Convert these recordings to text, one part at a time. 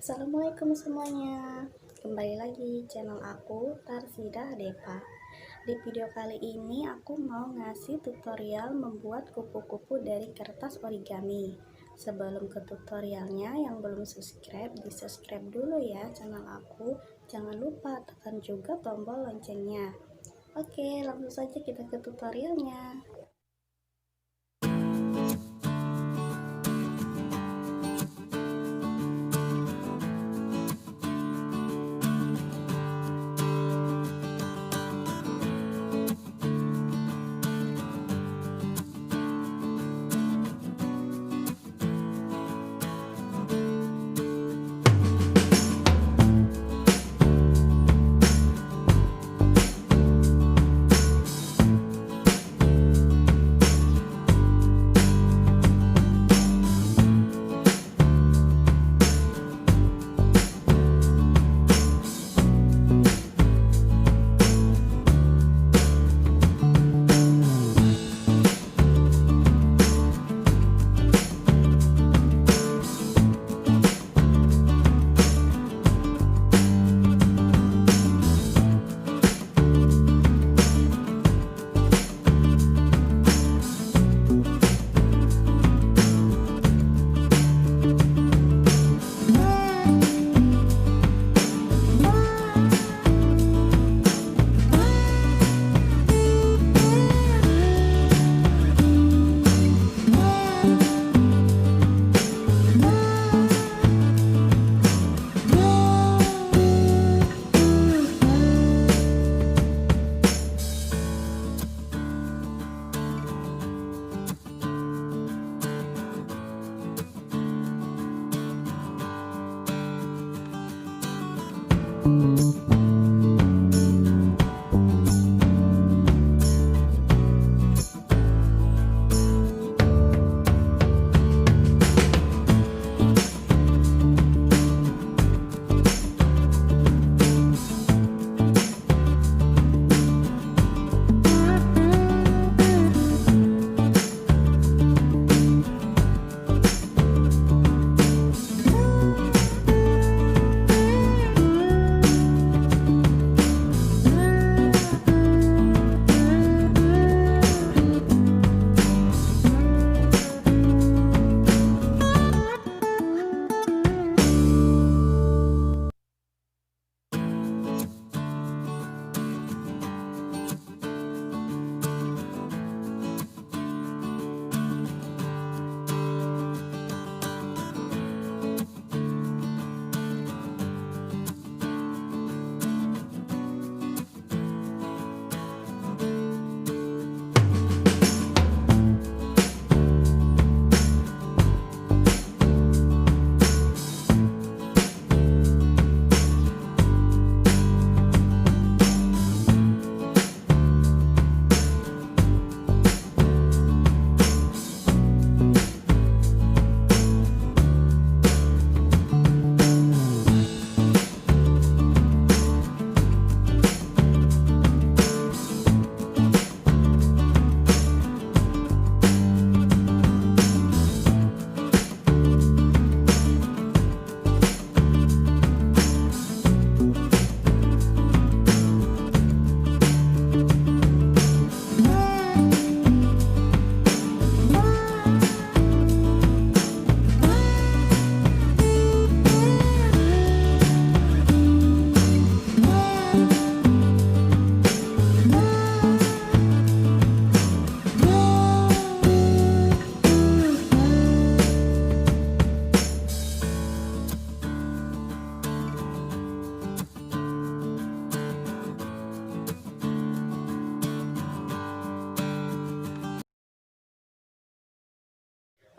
Assalamualaikum semuanya, kembali lagi channel aku Defa. Di video kali ini aku mau ngasih tutorial membuat kupu-kupu dari kertas origami. Sebelum ke tutorialnya, yang belum subscribe di subscribe dulu ya channel aku. Jangan lupa tekan juga tombol loncengnya. Oke, langsung saja kita ke tutorialnya.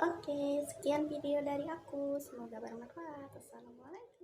Oke, sekian video dari aku. Semoga bermanfaat. Assalamualaikum.